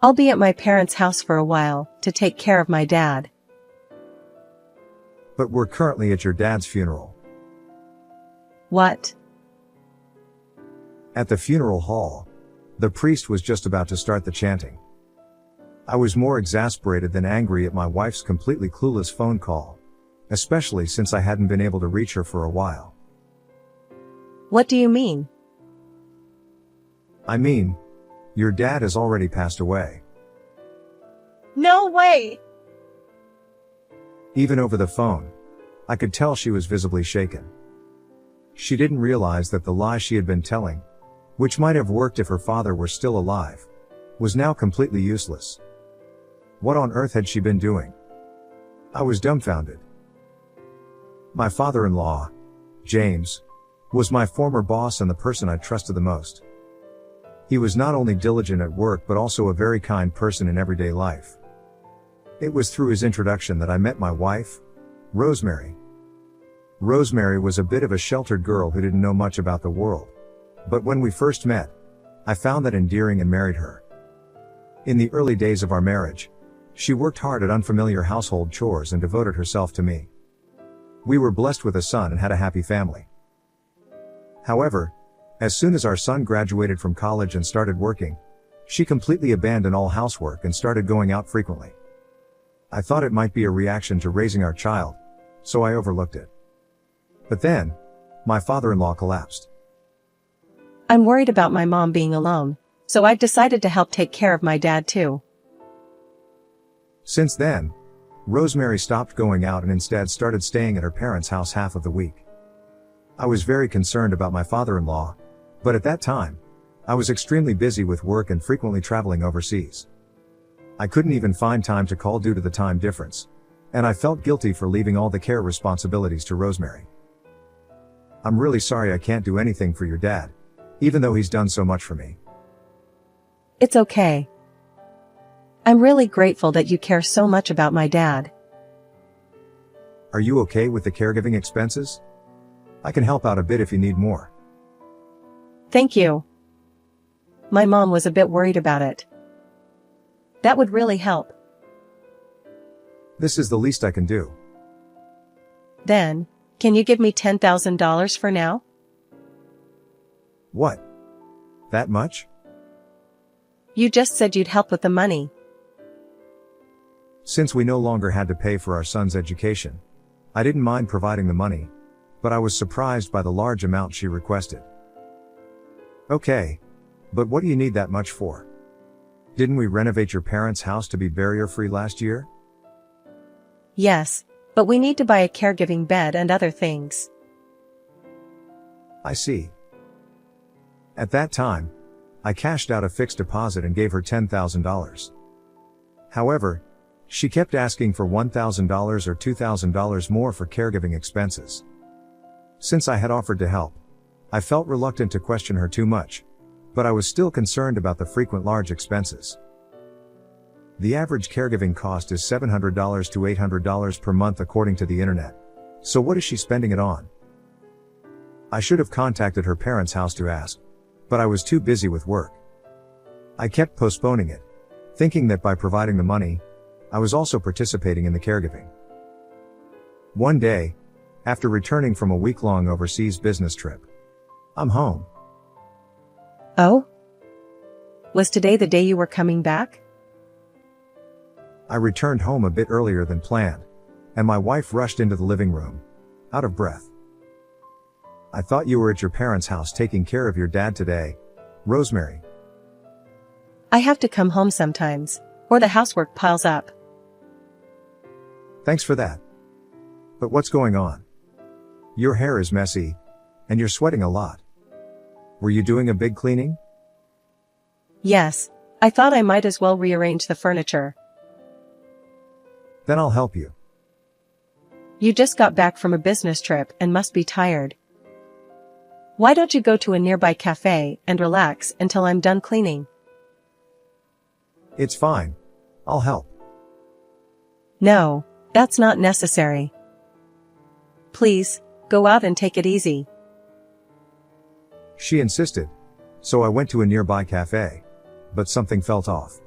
I'll be at my parents' house for a while to take care of my dad. But we're currently at your dad's funeral. What? At the funeral hall, the priest was just about to start the chanting. I was more exasperated than angry at my wife's completely clueless phone call, especially since I hadn't been able to reach her for a while. What do you mean? I mean, your dad has already passed away. No way! Even over the phone, I could tell she was visibly shaken. She didn't realize that the lie she had been telling, which might have worked if her father were still alive, was now completely useless. What on earth had she been doing? I was dumbfounded. My father-in-law, James, was my former boss and the person I trusted the most. He was not only diligent at work but also a very kind person in everyday life. It was through his introduction that I met my wife, Rosemary. Rosemary was a bit of a sheltered girl who didn't know much about the world. But when we first met, I found that endearing and married her. In the early days of our marriage, she worked hard at unfamiliar household chores and devoted herself to me. We were blessed with a son and had a happy family. However, as soon as our son graduated from college and started working, she completely abandoned all housework and started going out frequently. I thought it might be a reaction to raising our child, so I overlooked it. But then, my father-in-law collapsed. I'm worried about my mom being alone, so I've decided to help take care of my dad too. Since then, Rosemary stopped going out and instead started staying at her parents' house half of the week. I was very concerned about my father-in-law, but at that time, I was extremely busy with work and frequently traveling overseas. I couldn't even find time to call due to the time difference, and I felt guilty for leaving all the care responsibilities to Rosemary. I'm really sorry I can't do anything for your dad, even though he's done so much for me. It's okay. I'm really grateful that you care so much about my dad. Are you okay with the caregiving expenses? I can help out a bit if you need more. Thank you. My mom was a bit worried about it. That would really help. This is the least I can do. Then, can you give me $10,000 for now? What? That much? You just said you'd help with the money. Since we no longer had to pay for our son's education, I didn't mind providing the money, but I was surprised by the large amount she requested. Okay. But what do you need that much for? Didn't we renovate your parents' house to be barrier-free last year? Yes, but we need to buy a caregiving bed and other things. I see. At that time, I cashed out a fixed deposit and gave her $10,000. However, she kept asking for $1,000 or $2,000 more for caregiving expenses. Since I had offered to help, I felt reluctant to question her too much, but I was still concerned about the frequent large expenses. The average caregiving cost is $700 to $800 per month according to the internet. So what is she spending it on? I should have contacted her parents' house to ask, but I was too busy with work. I kept postponing it, thinking that by providing the money, I was also participating in the caregiving. One day, after returning from a week-long overseas business trip, I'm home. Oh? Was today the day you were coming back? I returned home a bit earlier than planned, and my wife rushed into the living room, out of breath. I thought you were at your parents' house taking care of your dad today, Rosemary. I have to come home sometimes, or the housework piles up. Thanks for that. But what's going on? Your hair is messy, and you're sweating a lot. Were you doing a big cleaning? Yes, I thought I might as well rearrange the furniture. Then I'll help you. You just got back from a business trip and must be tired. Why don't you go to a nearby cafe and relax until I'm done cleaning? It's fine. I'll help. No, that's not necessary. Please, go out and take it easy. She insisted, so I went to a nearby cafe, but something felt off.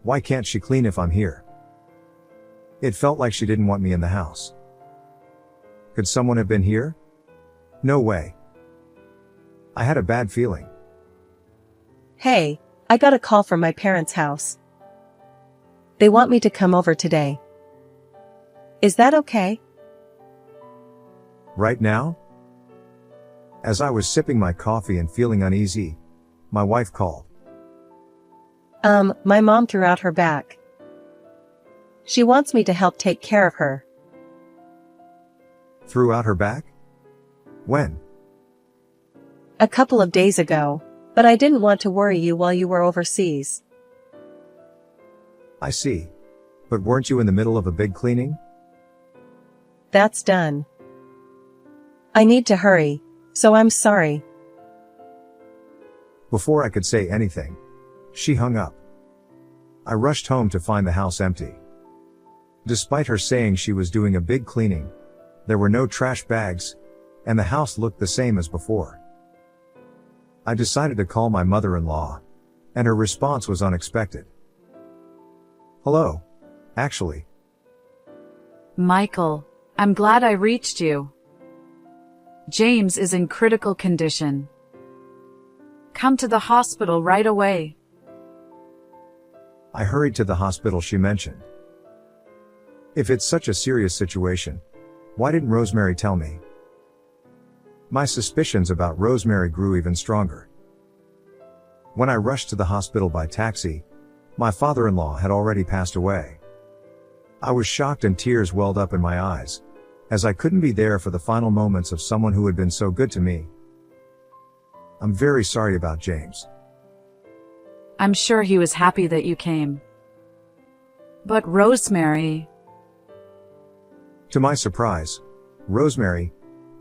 Why can't she clean if I'm here? It felt like she didn't want me in the house. Could someone have been here? No way. I had a bad feeling. Hey, I got a call from my parents' house. They want me to come over today. Is that okay? Right now? As I was sipping my coffee and feeling uneasy, my wife called. My mom threw out her back. She wants me to help take care of her. Threw out her back? When? A couple of days ago, but I didn't want to worry you while you were overseas. I see. But weren't you in the middle of a big cleaning? That's done. I need to hurry, so I'm sorry. Before I could say anything, she hung up. I rushed home to find the house empty. Despite her saying she was doing a big cleaning, there were no trash bags, and the house looked the same as before. I decided to call my mother-in-law, and her response was unexpected. Hello. Actually. Michael, I'm glad I reached you. James is in critical condition. Come to the hospital right away. I hurried to the hospital she mentioned. If it's such a serious situation, why didn't Rosemary tell me? My suspicions about Rosemary grew even stronger. When I rushed to the hospital by taxi, my father-in-law had already passed away. I was shocked and tears welled up in my eyes, as I couldn't be there for the final moments of someone who had been so good to me. I'm very sorry about James. I'm sure he was happy that you came. But Rosemary... To my surprise, Rosemary,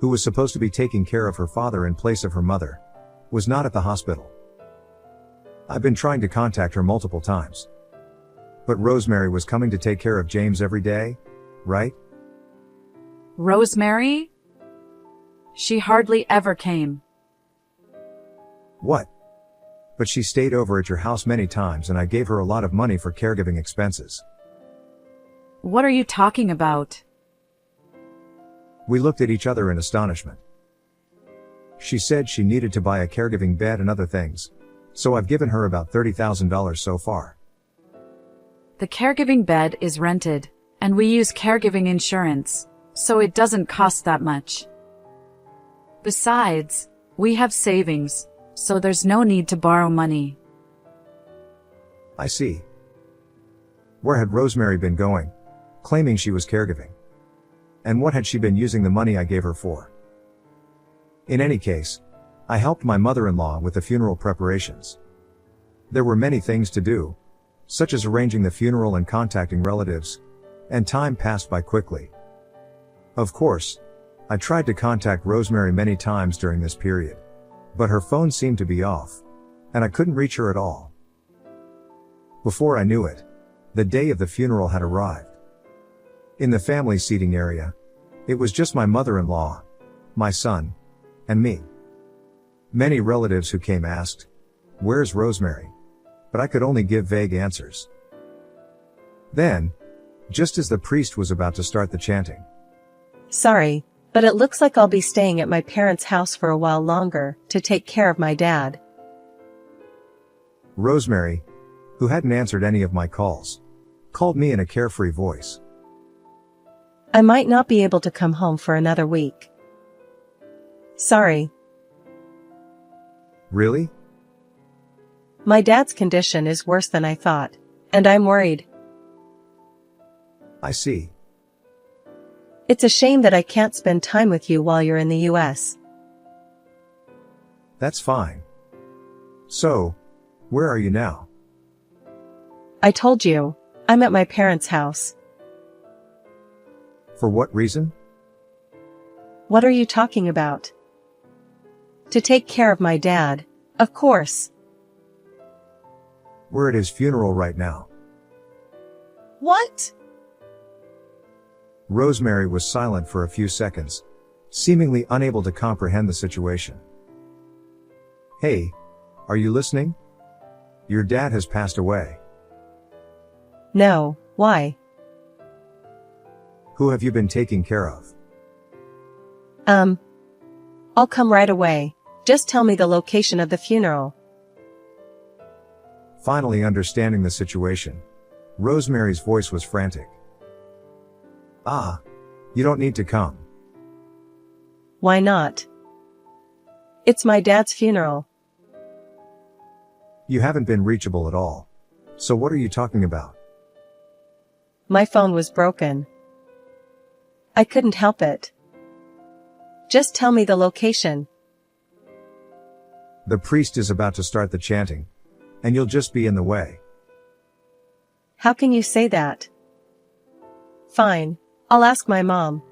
who was supposed to be taking care of her father in place of her mother, was not at the hospital. I've been trying to contact her multiple times. But Rosemary was coming to take care of James every day, right? Rosemary? She hardly ever came. What? But she stayed over at your house many times and I gave her a lot of money for caregiving expenses. What are you talking about? We looked at each other in astonishment. She said she needed to buy a caregiving bed and other things, so I've given her about $30,000 so far. The caregiving bed is rented, and we use caregiving insurance, so it doesn't cost that much. Besides, we have savings, so there's no need to borrow money. I see. Where had Rosemary been going, claiming she was caregiving? And what had she been using the money I gave her for? In any case, I helped my mother-in-law with the funeral preparations. There were many things to do, such as arranging the funeral and contacting relatives, and time passed by quickly. Of course, I tried to contact Rosemary many times during this period, but her phone seemed to be off, and I couldn't reach her at all. Before I knew it, the day of the funeral had arrived. In the family seating area, it was just my mother-in-law, my son, and me. Many relatives who came asked, "Where's Rosemary?" But I could only give vague answers. Then, just as the priest was about to start the chanting, Sorry, but it looks like I'll be staying at my parents' house for a while longer to take care of my dad. Rosemary, who hadn't answered any of my calls, called me in a carefree voice. I might not be able to come home for another week. Sorry. Really? My dad's condition is worse than I thought, and I'm worried. I see. It's a shame that I can't spend time with you while you're in the US. That's fine. So, where are you now? I told you, I'm at my parents' house. For what reason? What are you talking about? To take care of my dad, of course. We're at his funeral right now. What? Rosemary was silent for a few seconds, seemingly unable to comprehend the situation. Hey, are you listening? Your dad has passed away. No, why? Who have you been taking care of? I'll come right away. Just tell me the location of the funeral. Finally understanding the situation, Rosemary's voice was frantic. Ah, you don't need to come. Why not? It's my dad's funeral. You haven't been reachable at all. So what are you talking about? My phone was broken. I couldn't help it. Just tell me the location. The priest is about to start the chanting, and you'll just be in the way. How can you say that? Fine, I'll ask my mom.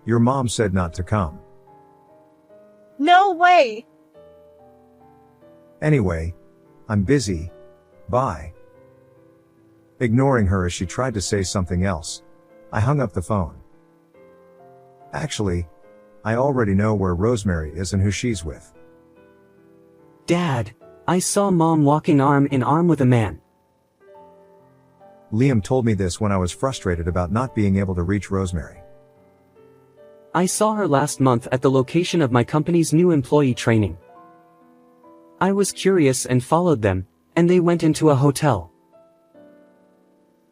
Your mom said not to come. No way! Anyway, I'm busy. Bye. Ignoring her as she tried to say something else, I hung up the phone. Actually, I already know where Rosemary is and who she's with. Dad, I saw Mom walking arm in arm with a man. Liam told me this when I was frustrated about not being able to reach Rosemary. I saw her last month at the location of my company's new employee training. I was curious and followed them, and they went into a hotel.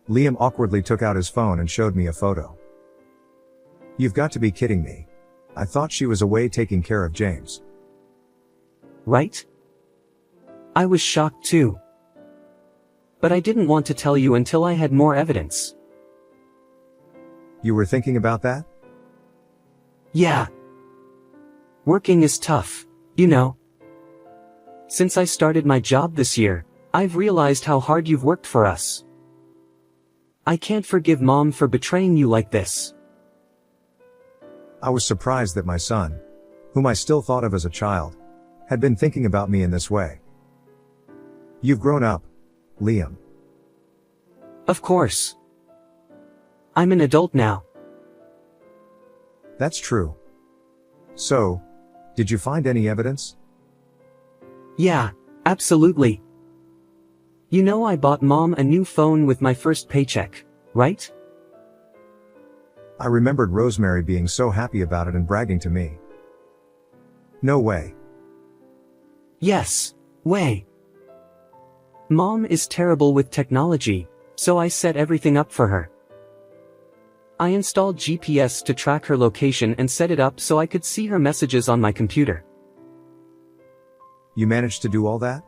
Liam awkwardly took out his phone and showed me a photo. You've got to be kidding me. I thought she was away taking care of James. Right? I was shocked too. But I didn't want to tell you until I had more evidence. You were thinking about that? Yeah. Working is tough, you know. Since I started my job this year, I've realized how hard you've worked for us. I can't forgive Mom for betraying you like this. I was surprised that my son, whom I still thought of as a child, had been thinking about me in this way. You've grown up, Liam. Of course. I'm an adult now. That's true. So, did you find any evidence? Yeah, absolutely. You know I bought Mom a new phone with my first paycheck, right? I remembered Rosemary being so happy about it and bragging to me. No way. Yes, way. Mom is terrible with technology, so I set everything up for her. I installed GPS to track her location and set it up so I could see her messages on my computer. You managed to do all that?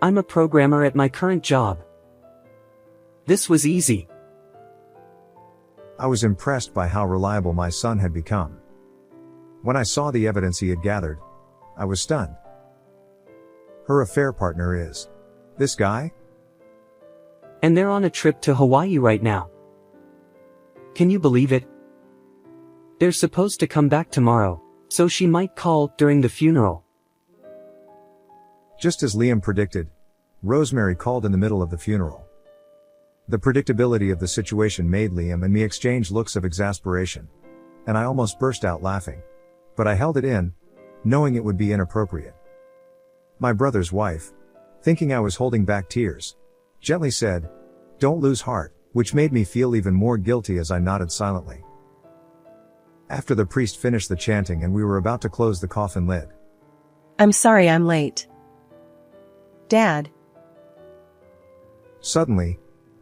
I'm a programmer at my current job. This was easy. I was impressed by how reliable my son had become. When I saw the evidence he had gathered, I was stunned. Her affair partner is this guy? And they're on a trip to Hawaii right now. Can you believe it? They're supposed to come back tomorrow, so she might call during the funeral. Just as Liam predicted, Rosemary called in the middle of the funeral. The predictability of the situation made Liam and me exchange looks of exasperation, and I almost burst out laughing. But I held it in, knowing it would be inappropriate. My brother's wife, thinking I was holding back tears, gently said, "Don't lose heart," which made me feel even more guilty as I nodded silently. After the priest finished the chanting and we were about to close the coffin lid. I'm sorry I'm late. Dad. Suddenly,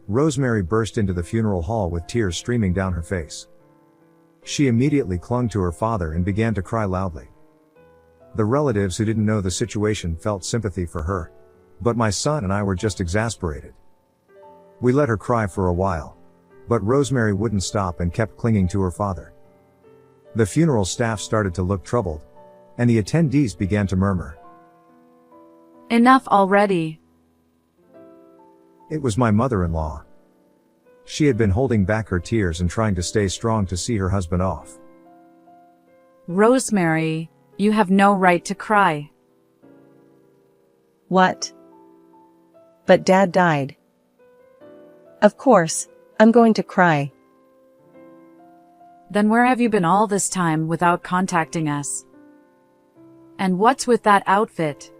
Rosemary burst into the funeral hall with tears streaming down her face. She immediately clung to her father and began to cry loudly. The relatives who didn't know the situation felt sympathy for her, but my son and I were just exasperated. We let her cry for a while, but Rosemary wouldn't stop and kept clinging to her father. The funeral staff started to look troubled, and the attendees began to murmur. Enough already. It was my mother-in-law. She had been holding back her tears and trying to stay strong to see her husband off. Rosemary, you have no right to cry. What? But Dad died. Of course, I'm going to cry. Then where have you been all this time without contacting us? And what's with that outfit?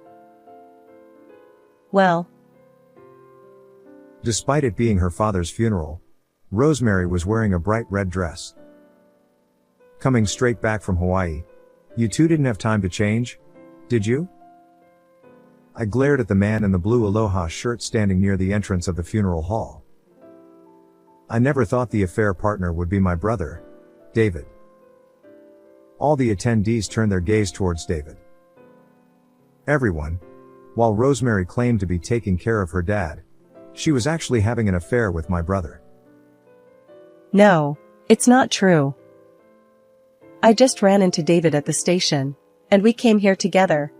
Well, Despite it being her father's funeral, Rosemary was wearing a bright red dress. Coming straight back from Hawaii, you two didn't have time to change, did you? I glared at the man in the blue aloha shirt standing near the entrance of the funeral hall. I never thought the affair partner would be my brother, David. All the attendees turned their gaze towards David. Everyone, while Rosemary claimed to be taking care of her dad, she was actually having an affair with my brother. No, it's not true. I just ran into David at the station, and we came here together.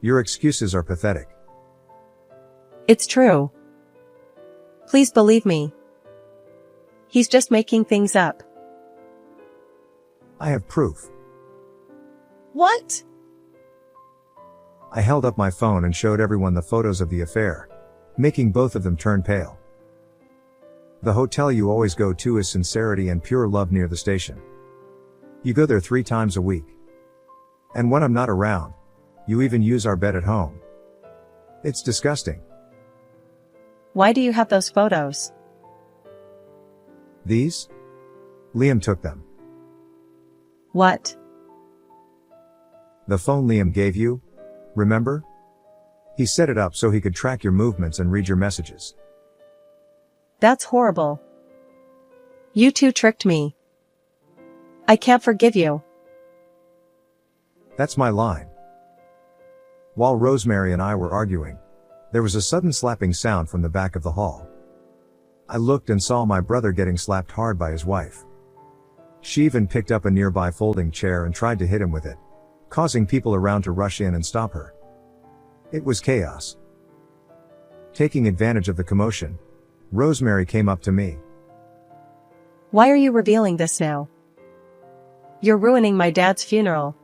Your excuses are pathetic. It's true. Please believe me. He's just making things up. I have proof. What? I held up my phone and showed everyone the photos of the affair, making both of them turn pale. The hotel you always go to is Sincerity and Pure Love near the station. You go there 3 times a week. And when I'm not around, you even use our bed at home. It's disgusting. Why do you have those photos? These? Liam took them. What? The phone Liam gave you? Remember? He set it up so he could track your movements and read your messages. That's horrible. You two tricked me. I can't forgive you. That's my line. While Rosemary and I were arguing, there was a sudden slapping sound from the back of the hall. I looked and saw my brother getting slapped hard by his wife. She even picked up a nearby folding chair and tried to hit him with it, causing people around to rush in and stop her. It was chaos. Taking advantage of the commotion, Rosemary came up to me. Why are you revealing this now? You're ruining my dad's funeral.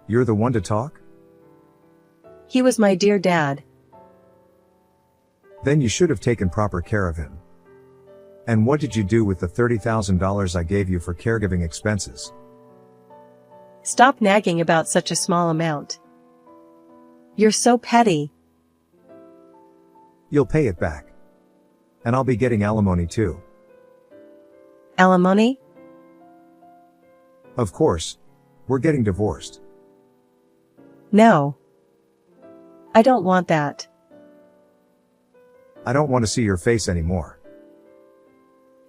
You're the one to talk? He was my dear dad. Then you should have taken proper care of him. And what did you do with the $30,000 I gave you for caregiving expenses? Stop nagging about such a small amount. You're so petty. You'll pay it back. And I'll be getting alimony too. Alimony? Of course. We're getting divorced. No. I don't want that. I don't want to see your face anymore.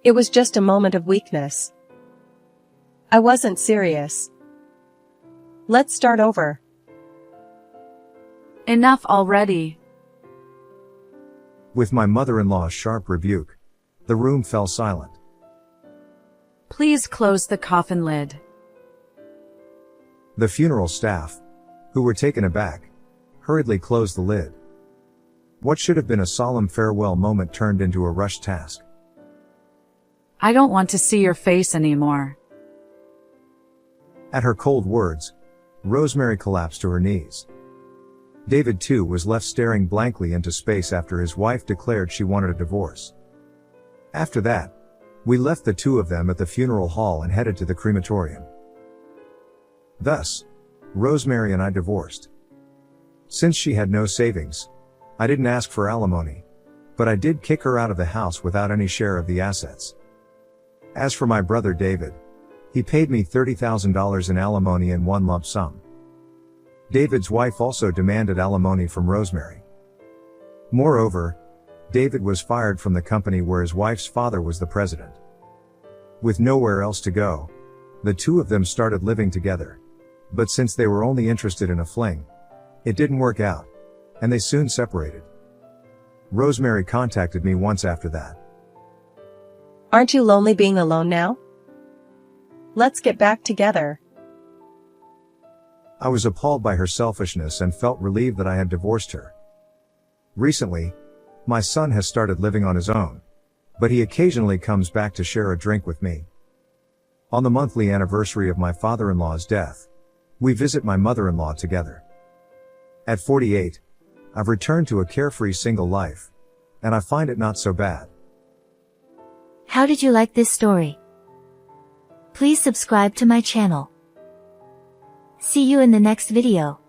It was just a moment of weakness. I wasn't serious. Let's start over. Enough already. With my mother-in-law's sharp rebuke, the room fell silent. Please close the coffin lid. The funeral staff, who were taken aback, hurriedly closed the lid. What should have been a solemn farewell moment turned into a rushed task. I don't want to see your face anymore. At her cold words, Rosemary collapsed to her knees. David too was left staring blankly into space after his wife declared she wanted a divorce. After that, we left the two of them at the funeral hall and headed to the crematorium. Thus, Rosemary and I divorced. Since she had no savings, I didn't ask for alimony, but I did kick her out of the house without any share of the assets. As for my brother David, he paid me $30,000 in alimony in one lump sum. David's wife also demanded alimony from Rosemary. Moreover, David was fired from the company where his wife's father was the president. With nowhere else to go, the two of them started living together. But since they were only interested in a fling, it didn't work out, and they soon separated. Rosemary contacted me once after that. Aren't you lonely being alone now? Let's get back together. I was appalled by her selfishness and felt relieved that I had divorced her. Recently, my son has started living on his own, but he occasionally comes back to share a drink with me. On the monthly anniversary of my father-in-law's death, we visit my mother-in-law together. At 48, I've returned to a carefree single life, and I find it not so bad. How did you like this story? Please subscribe to my channel. See you in the next video.